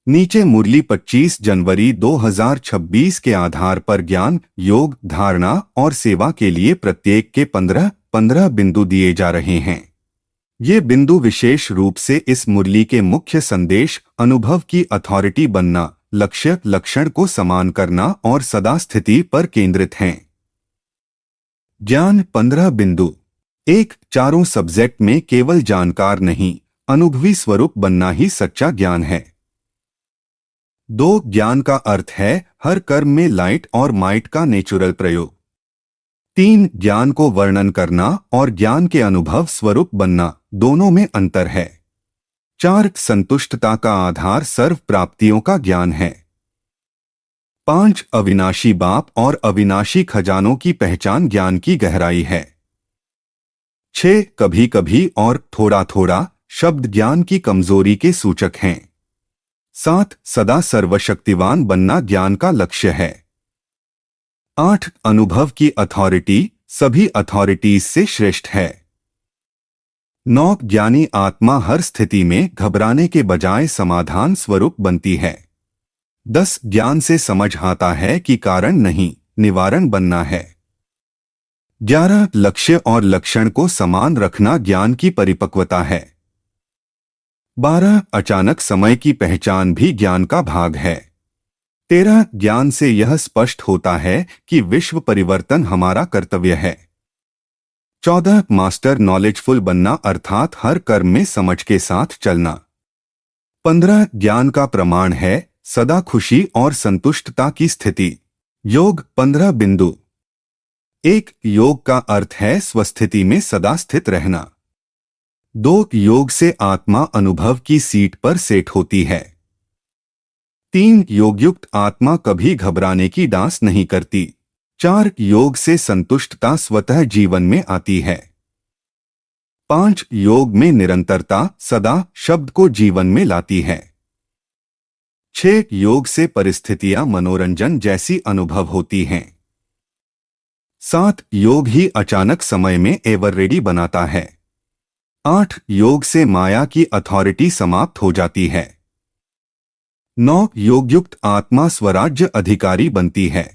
नीचे मुरली 25 जनवरी 2026 के आधार पर ज्ञान, योग, धारणा और सेवा के लिए प्रत्येक के 15-15 बिंदु दिए जा रहे हैं। ये बिंदु विशेष रूप से इस मुरली के मुख्य संदेश, अनुभव की अथॉरिटी बनना, लक्ष्य, लक्षण को समान करना और सदा स्थिति पर केंद्रित हैं। ज्ञान 15 बिंदु। 1. चारों सब्जेक्ट में केवल जानकार नहीं, अनुभवी स्वरूप बनना ही सच्चा ज्ञान है। 2. ज्ञान का अर्थ है हर कर्म में लाइट और माइट का नेचुरल प्रयोग। 3. ज्ञान को वर्णन करना और ज्ञान के अनुभव स्वरूप बनना, दोनों में अंतर है। 4. संतुष्टता का आधार सर्व प्राप्तियों का ज्ञान है। 5. अविनाशी बाप और अविनाशी खजानों की पहचान ज्ञान की गहराई है। 6. कभी कभी और थोड़ा थोड़ा शब्द ज्ञान की कमजोरी के सूचक हैं। 7. सदा सर्वशक्तिवान बनना ज्ञान का लक्ष्य है। 8. अनुभव की अथॉरिटी सभी अथॉरिटीज से श्रेष्ठ है। 9. ज्ञानी आत्मा हर स्थिति में घबराने के बजाय समाधान स्वरूप बनती है। 10. ज्ञान से समझ आता है कि कारण नहीं, निवारण बनना है। 11. लक्ष्य और लक्षण को समान रखना ज्ञान की परिपक्वता है। 12. अचानक समय की पहचान भी ज्ञान का भाग है। 13. ज्ञान से यह स्पष्ट होता है कि विश्व परिवर्तन हमारा कर्तव्य है। 14. मास्टर नॉलेजफुल बनना अर्थात हर कर्म में समझ के साथ चलना। 15. ज्ञान का प्रमाण है सदा खुशी और संतुष्टता की स्थिति। योग 15 बिंदु। 1. योग का अर्थ है स्वस्थिति में सदा स्थित रहना। 2. योग से आत्मा अनुभव की सीट पर सेट होती है। 3. योगयुक्त आत्मा कभी घबराने की डांस नहीं करती। 4. योग से संतुष्टता स्वतः जीवन में आती है। 5. योग में निरंतरता सदा शब्द को जीवन में लाती है। 6. योग से परिस्थितियां मनोरंजन जैसी अनुभव होती हैं। 7. योग ही अचानक समय में एवर रेडी बनाता है। 8. योग से माया की अथॉरिटी समाप्त हो जाती है। 9. योगयुक्त आत्मा स्वराज्य अधिकारी बनती है।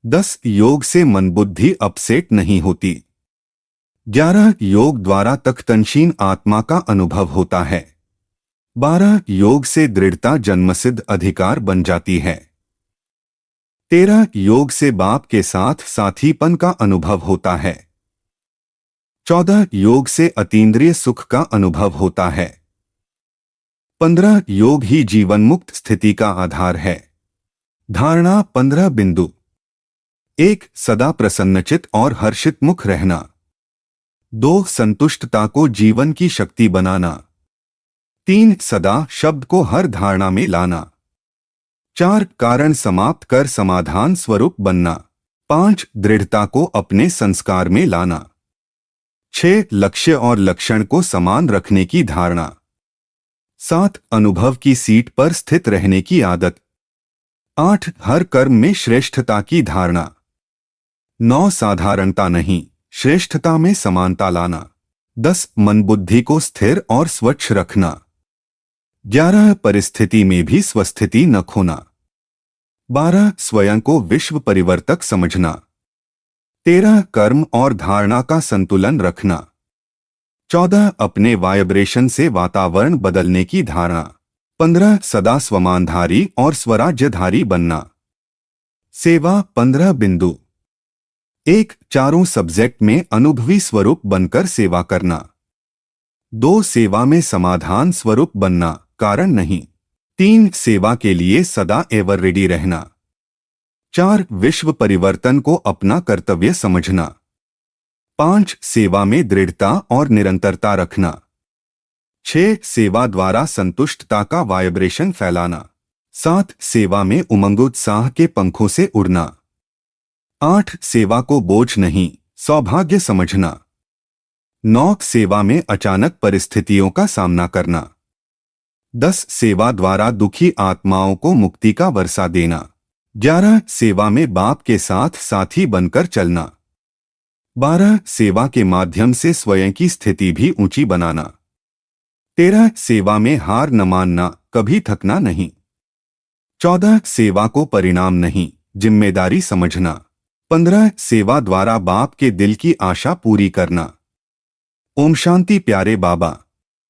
10. योग से मन बुद्धि अपसेट नहीं होती। 11. योग द्वारा तख्तनशीन आत्मा का अनुभव होता है। 12. योग से दृढ़ता जन्मसिद्ध अधिकार बन जाती है। 13. योग से बाप के साथ साथीपन का अनुभव होता है। 14. योग से अतीन्द्रिय सुख का अनुभव होता है। 15. योग ही जीवन मुक्त स्थिति का आधार है। धारणा 15 बिंदु। 1. सदा प्रसन्नचित और हर्षित मुख रहना। 2. संतुष्टता को जीवन की शक्ति बनाना। 3. सदा शब्द को हर धारणा में लाना। 4. कारण समाप्त कर समाधान स्वरूप बनना। 5. दृढ़ता को अपने संस्कार में लाना। 6. लक्ष्य और लक्षण को समान रखने की धारणा। 7. अनुभव की सीट पर स्थित रहने की आदत। 8. हर कर्म में श्रेष्ठता की धारणा। 9. साधारणता नहीं, श्रेष्ठता में समानता लाना। 10. मन बुद्धि को स्थिर और स्वच्छ रखना। 11. परिस्थिति में भी स्वस्थिति न खोना। 12. स्वयं को विश्व परिवर्तक समझना। 13. कर्म और धारणा का संतुलन रखना। 14. अपने वाइब्रेशन से वातावरण बदलने की धारणा। 15. सदा स्वमानधारी और स्वराज्यधारी बनना। सेवा 15 बिंदु। 1. चारों सब्जेक्ट में अनुभवी स्वरूप बनकर सेवा करना। 2. सेवा में समाधान स्वरूप बनना, कारण नहीं। 3. सेवा के लिए सदा एवर रेडी रहना। 4. विश्व परिवर्तन को अपना कर्तव्य समझना। 5. सेवा में दृढ़ता और निरंतरता रखना। 6. सेवा द्वारा संतुष्टता का वाइब्रेशन फैलाना। 7. सेवा में उमंगोत्साह के पंखों से उड़ना। 8. सेवा को बोझ नहीं, सौभाग्य समझना। 9. सेवा में अचानक परिस्थितियों का सामना करना। 10. सेवा द्वारा दुखी आत्माओं को मुक्ति का वर्षा देना। 11. सेवा में बाप के साथ साथी बनकर चलना। 12. सेवा के माध्यम से स्वयं की स्थिति भी ऊंची बनाना। 13. सेवा में हार न मानना, कभी थकना नहीं। 14 सेवा को परिणाम नहीं, जिम्मेदारी समझना। 15 सेवा द्वारा बाप के दिल की आशा पूरी करना। ओम शांति प्यारे बाबा।